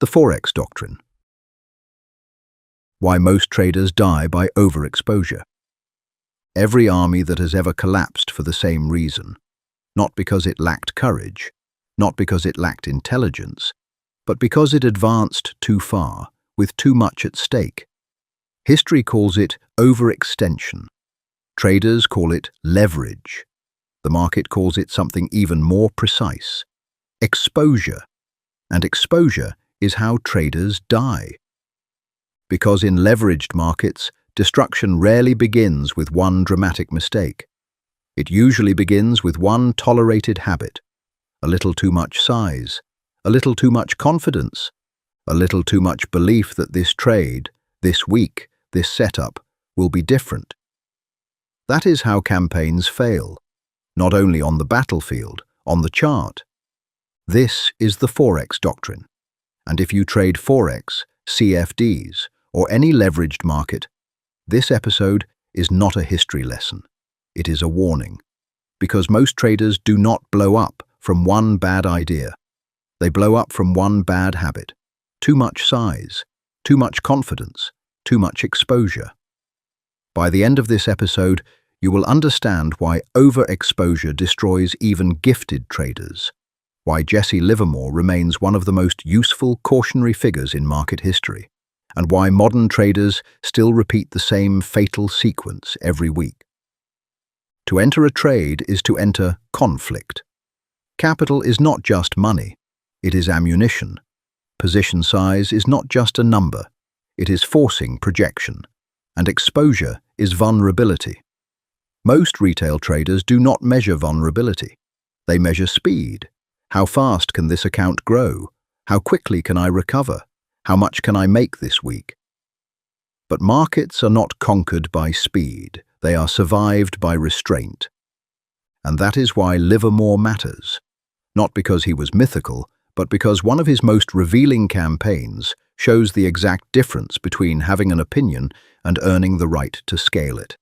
The Forex Doctrine. Why most traders die by overexposure. Every army that has ever collapsed for the same reason, not because it lacked courage, not because it lacked intelligence, but because it advanced too far, with too much at stake. History calls it overextension. Traders call it leverage. The market calls it something even more precise: exposure. And exposure is how traders die. Because in leveraged markets, destruction rarely begins with one dramatic mistake. It usually begins with one tolerated habit: a little too much size, a little too much confidence, a little too much belief that this trade, this week, this setup will be different. That is how campaigns fail, not only on the battlefield, on the chart. This is the Forex Doctrine. And if you trade Forex, CFDs, or any leveraged market, this episode is not a history lesson. It is a warning. Because most traders do not blow up from one bad idea. They blow up from one bad habit: too much size, too much confidence, too much exposure. By the end of this episode, you will understand why overexposure destroys even gifted traders, why Jesse Livermore remains one of the most useful cautionary figures in market history, and why modern traders still repeat the same fatal sequence every week. To enter a trade is to enter conflict. Capital is not just money, it is ammunition. Position size is not just a number, it is forcing projection. And exposure is vulnerability. Most retail traders do not measure vulnerability. They measure speed. How fast can this account grow? How quickly can I recover? How much can I make this week? But markets are not conquered by speed. They are survived by restraint. And that is why Livermore matters. Not because he was mythical, but because one of his most revealing campaigns shows the exact difference between having an opinion and earning the right to scale it.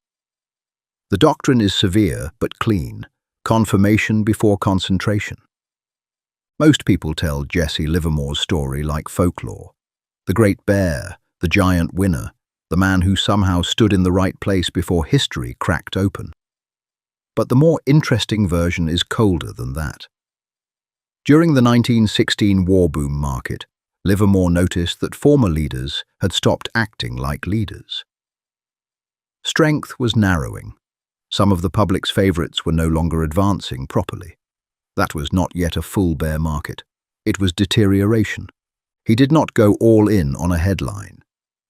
The doctrine is severe but clean, confirmation before concentration. Most people tell Jesse Livermore's story like folklore. The great bear, the giant winner, the man who somehow stood in the right place before history cracked open. But the more interesting version is colder than that. During the 1916 war boom market, Livermore noticed that former leaders had stopped acting like leaders. Strength was narrowing. Some of the public's favorites were no longer advancing properly. That was not yet a full bear market. It was deterioration. He did not go all in on a headline.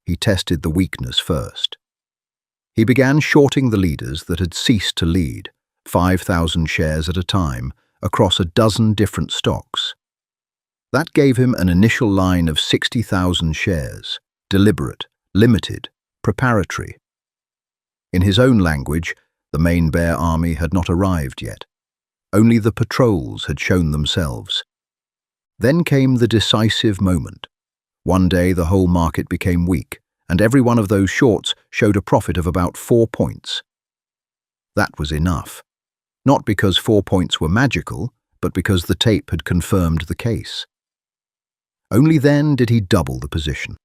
He tested the weakness first. He began shorting the leaders that had ceased to lead, 5,000 shares at a time, across a dozen different stocks. That gave him an initial line of 60,000 shares, deliberate, limited, preparatory. In his own language, the main bear army had not arrived yet. Only the patrols had shown themselves. Then came the decisive moment. One day the whole market became weak, and every one of those shorts showed a profit of about 4 points. That was enough. Not because 4 points were magical, but because the tape had confirmed the case. Only then did he double the position.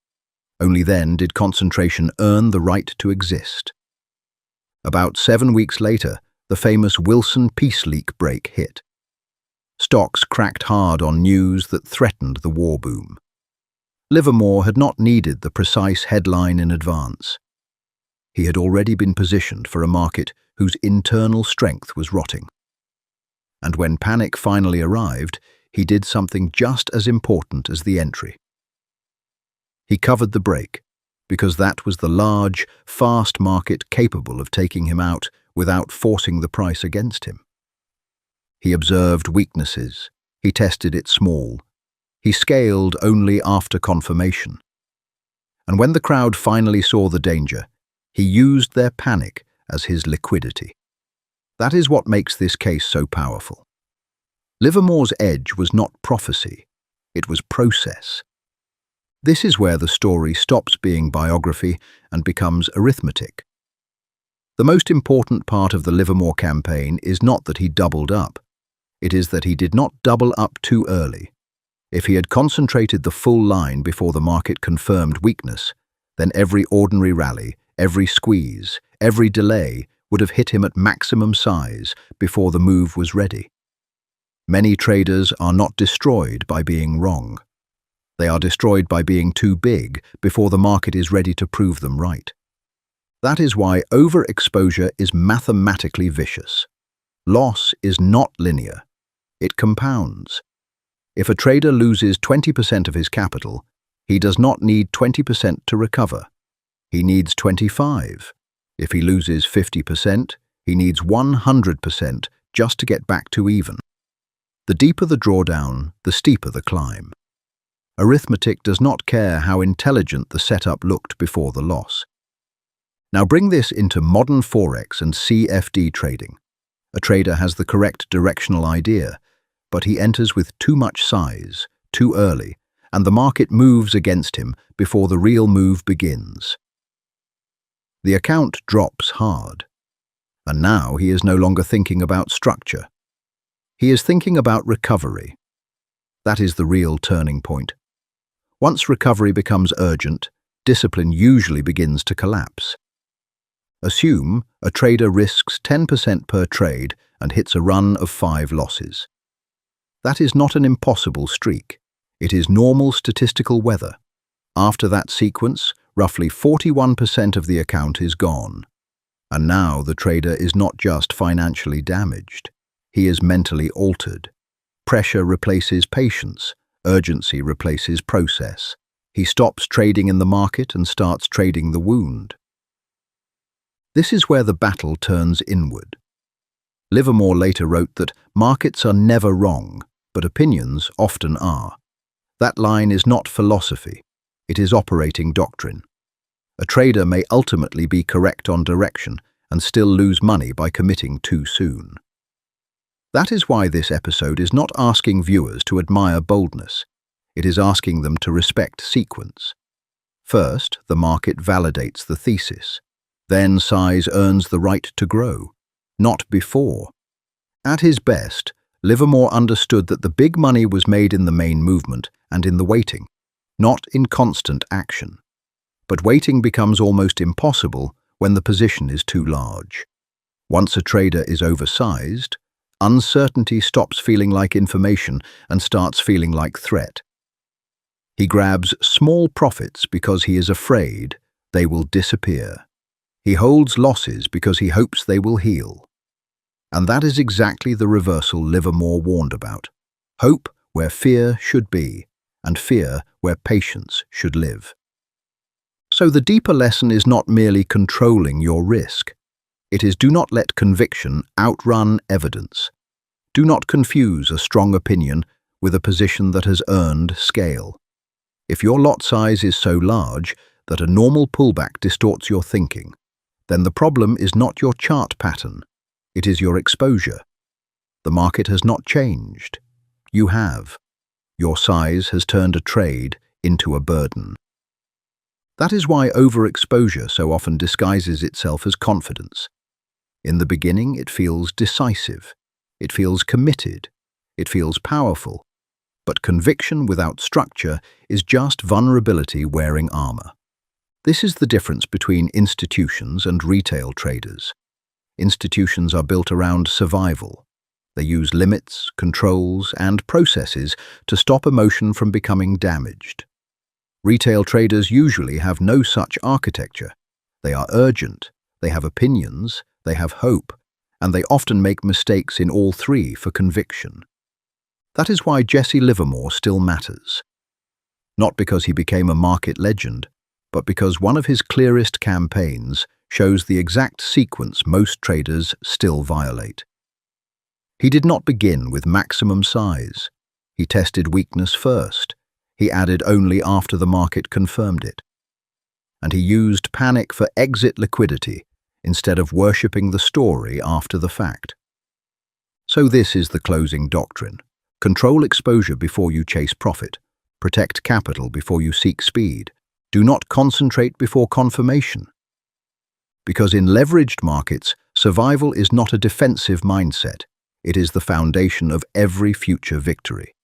Only then did concentration earn the right to exist. About 7 weeks later, the famous Wilson peace leak break hit. Stocks cracked hard on news that threatened the war boom. Livermore had not needed the precise headline in advance. He had already been positioned for a market whose internal strength was rotting. And when panic finally arrived, he did something just as important as the entry. He covered the break, because that was the large, fast market capable of taking him out without forcing the price against him. He observed weaknesses. He tested it small. He scaled only after confirmation. And when the crowd finally saw the danger, he used their panic as his liquidity. That is what makes this case so powerful. Livermore's edge was not prophecy, it was process. This is where the story stops being biography and becomes arithmetic. The most important part of the Livermore campaign is not that he doubled up. It is that he did not double up too early. If he had concentrated the full line before the market confirmed weakness, then every ordinary rally, every squeeze, every delay would have hit him at maximum size before the move was ready. Many traders are not destroyed by being wrong. They are destroyed by being too big before the market is ready to prove them right. That is why overexposure is mathematically vicious. Loss is not linear. It compounds. If a trader loses 20% of his capital, he does not need 20% to recover. He needs 25. If he loses 50%, he needs 100% just to get back to even. The deeper the drawdown, the steeper the climb. Arithmetic does not care how intelligent the setup looked before the loss. Now bring this into modern Forex and CFD trading. A trader has the correct directional idea, but he enters with too much size, too early, and the market moves against him before the real move begins. The account drops hard, and now he is no longer thinking about structure. He is thinking about recovery. That is the real turning point. Once recovery becomes urgent, discipline usually begins to collapse. Assume a trader risks 10% per trade and hits a run of 5 losses. That is not an impossible streak. It is normal statistical weather. After that sequence, roughly 41% of the account is gone. And now the trader is not just financially damaged. He is mentally altered. Pressure replaces patience. Urgency replaces process. He stops trading in the market and starts trading the wound. This is where the battle turns inward. Livermore later wrote that markets are never wrong, but opinions often are. That line is not philosophy. It is operating doctrine. A trader may ultimately be correct on direction and still lose money by committing too soon. That is why this episode is not asking viewers to admire boldness. It is asking them to respect sequence. First, the market validates the thesis. Then size earns the right to grow, not before. At his best, Livermore understood that the big money was made in the main movement and in the waiting, not in constant action. But waiting becomes almost impossible when the position is too large. Once a trader is oversized, uncertainty stops feeling like information and starts feeling like threat. He grabs small profits because he is afraid they will disappear. He holds losses because he hopes they will heal. And that is exactly the reversal Livermore warned about. Hope where fear should be, and fear where patience should live. So the deeper lesson is not merely controlling your risk. It is do not let conviction outrun evidence. Do not confuse a strong opinion with a position that has earned scale. If your lot size is so large that a normal pullback distorts your thinking, then the problem is not your chart pattern, it is your exposure. The market has not changed. You have. Your size has turned a trade into a burden. That is why overexposure so often disguises itself as confidence. In the beginning, it feels decisive. It feels committed. It feels powerful. But conviction without structure is just vulnerability wearing armor. This is the difference between institutions and retail traders. Institutions are built around survival. They use limits, controls, and processes to stop emotion from becoming damaged. Retail traders usually have no such architecture. They are urgent, they have opinions, they have hope, and they often make mistakes in all three for conviction. That is why Jesse Livermore still matters. Not because he became a market legend, but because one of his clearest campaigns shows the exact sequence most traders still violate. He did not begin with maximum size. He tested weakness first. He added only after the market confirmed it. And he used panic for exit liquidity instead of worshipping the story after the fact. So this is the closing doctrine. Control exposure before you chase profit. Protect capital before you seek speed. Do not concentrate before confirmation. Because in leveraged markets, survival is not a defensive mindset. It is the foundation of every future victory.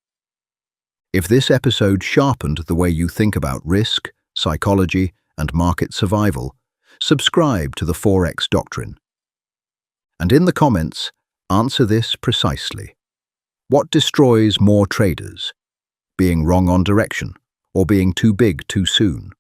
If this episode sharpened the way you think about risk, psychology, and market survival, subscribe to the Forex Doctrine. And in the comments, answer this precisely. What destroys more traders? Being wrong on direction, or being too big too soon?